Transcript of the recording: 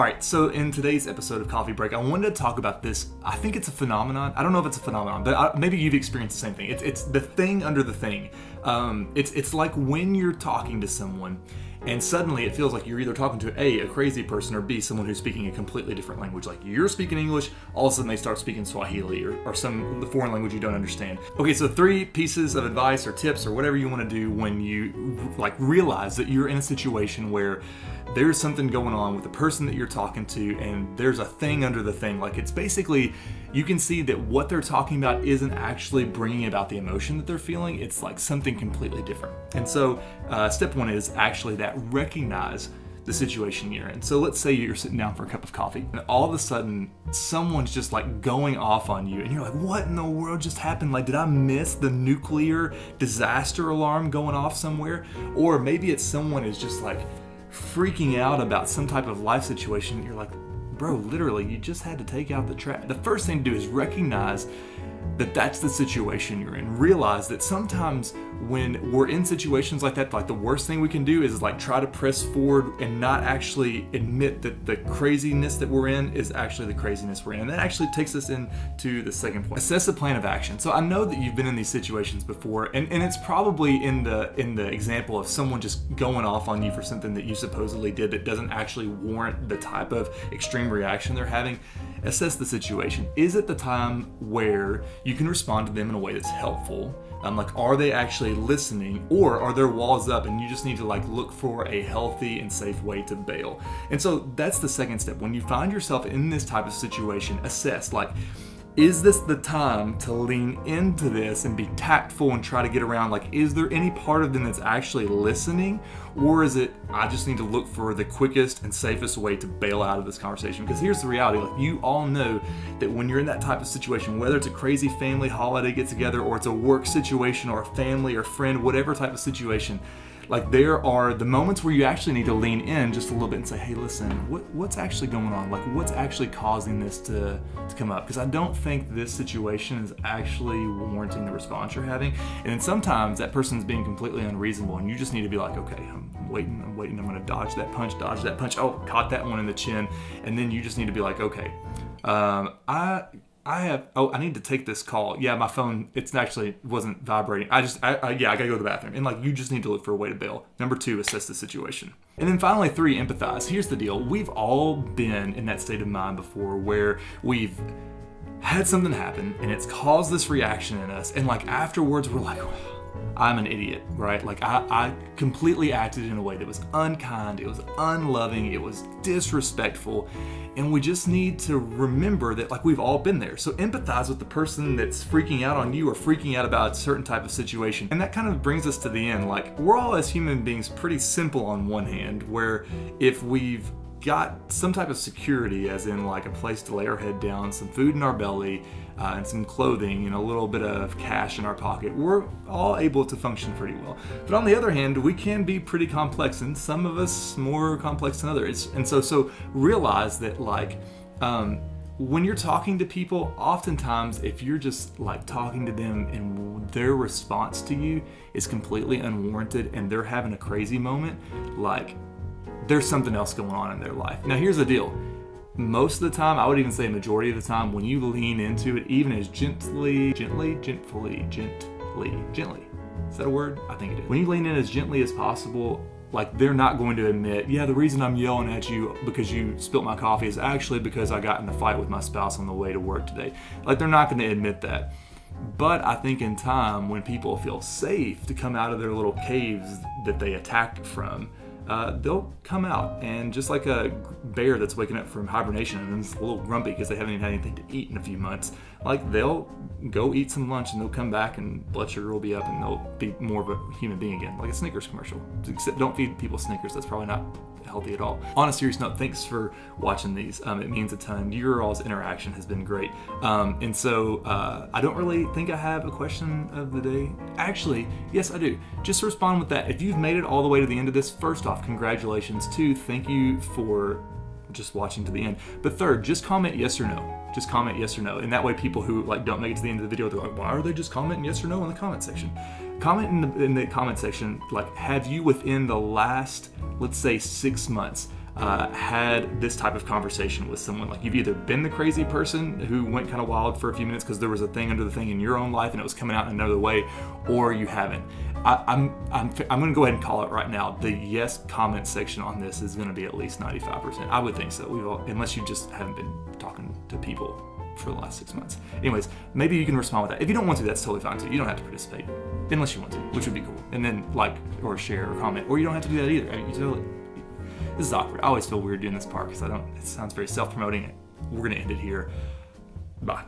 Alright, so in today's episode of Coffee Break, I wanted to talk about this. I think it's a phenomenon. I don't know if it's a phenomenon, but maybe you've experienced the same thing. It's the thing under the thing. It's like when you're talking to someone and suddenly it feels like you're either talking to A, a crazy person, or B, someone who's speaking a completely different language. Like you're speaking English, all of a sudden they start speaking Swahili or some foreign language you don't understand. Okay, so 3 pieces of advice or tips or whatever you want to do when you like realize that you're in a situation where there's something going on with the person that you're talking to and there's a thing under the thing. Like it's basically, you can see that what they're talking about isn't actually bringing about the emotion that they're feeling. It's like something completely different. And so step 1 is actually that recognize the situation you're in. So let's say you're sitting down for a cup of coffee and all of a sudden someone's just like going off on you and you're like, what in the world just happened? Like, did I miss the nuclear disaster alarm going off somewhere? Or maybe it's someone is just like freaking out about some type of life situation and you're like, bro, literally you just had to take out the trash. The first thing to do is recognize that that's the situation you're in. Realize that sometimes when we're in situations like that, like the worst thing we can do is like try to press forward and not actually admit that the craziness that we're in is actually the craziness we're in. And that actually takes us into the second point. Assess a plan of action. So I know that you've been in these situations before, and it's probably in the example of someone just going off on you for something that you supposedly did that doesn't actually warrant the type of extreme reaction they're having. Assess the situation. Is it the time where you can respond to them in a way that's helpful? Like, are they actually listening, or are their walls up and you just need to like look for a healthy and safe way to bail? And so that's the second step. When you find yourself in this type of situation, assess, like, is this the time to lean into this and be tactful and try to get around? Like, is there any part of them that's actually listening? Or is it, I just need to look for the quickest and safest way to bail out of this conversation? Because here's the reality, like you all know that when you're in that type of situation, whether it's a crazy family holiday get together or it's a work situation or a family or friend, whatever type of situation, like there are the moments where you actually need to lean in just a little bit and say, hey, listen, what's actually going on? Like what's actually causing this to come up? Because I don't think this situation is actually warranting the response you're having. And then sometimes that person's being completely unreasonable and you just need to be like, okay, I'm waiting, I'm gonna dodge that punch. Oh, caught that one in the chin. And then you just need to be like, okay, I need to take this call. Yeah, my phone, wasn't vibrating. I gotta go to the bathroom. And like, you just need to look for a way to bail. Number 2, assess the situation. And then finally 3, empathize. Here's the deal. We've all been in that state of mind before where we've had something happen and it's caused this reaction in us. And like afterwards, we're like, I'm an idiot, right? Like I completely acted in a way that was unkind, it was unloving, it was disrespectful. And we just need to remember that like we've all been there. So empathize with the person that's freaking out on you or freaking out about a certain type of situation. And that kind of brings us to the end. Like we're all as human beings pretty simple on one hand, where if we've got some type of security, as in like a place to lay our head down, some food in our belly, and some clothing and a little bit of cash in our pocket, we're all able to function pretty well. But on the other hand, we can be pretty complex, and some of us more complex than others. And so realize that like when you're talking to people, oftentimes if you're just like talking to them and their response to you is completely unwarranted and they're having a crazy moment, like there's something else going on in their life. Now here's the deal. Most of the time, I would even say majority of the time, when you lean into it, even as gently, is that a word? I think it is. When you lean in as gently as possible, like they're not going to admit, yeah, the reason I'm yelling at you because you spilt my coffee is actually because I got in a fight with my spouse on the way to work today. Like they're not going to admit that. But I think in time, when people feel safe to come out of their little caves that they attacked from, they'll come out, and just like a bear that's waking up from hibernation and is a little grumpy because they haven't even had anything to eat in a few months, like they'll go eat some lunch and they'll come back and blood sugar will be up and they'll be more of a human being again, like a Snickers commercial. Except don't feed people Snickers, that's probably not healthy at all. On a serious note, thanks for watching these. It means a ton. Your all's interaction has been great. And so I don't really think I have a question of the day. Actually, yes, I do. Just respond with that. If you've made it all the way to the end of this, first off, congratulations. 2, thank you for just watching to the end. But 3rd, just comment yes or no. Just comment yes or no. And that way people who like don't make it to the end of the video, they're like, why are they just commenting yes or no in the comment section? Comment in the comment section, like, have you within the last, let's say 6 months, had this type of conversation with someone. Like, you've either been the crazy person who went kind of wild for a few minutes because there was a thing under the thing in your own life and it was coming out in another way, or you haven't. I'm going to go ahead and call it right now. The yes comment section on this is going to be at least 95%. I would think so. Unless you just haven't been talking to people for the last 6 months. Anyways, maybe you can respond with that. If you don't want to, that's totally fine too. You don't have to participate unless you want to, which would be cool. And then like or share or comment, or you don't have to do that either. I mean, this is awkward. I always feel weird doing this part because it sounds very self-promoting. We're going to end it here. Bye.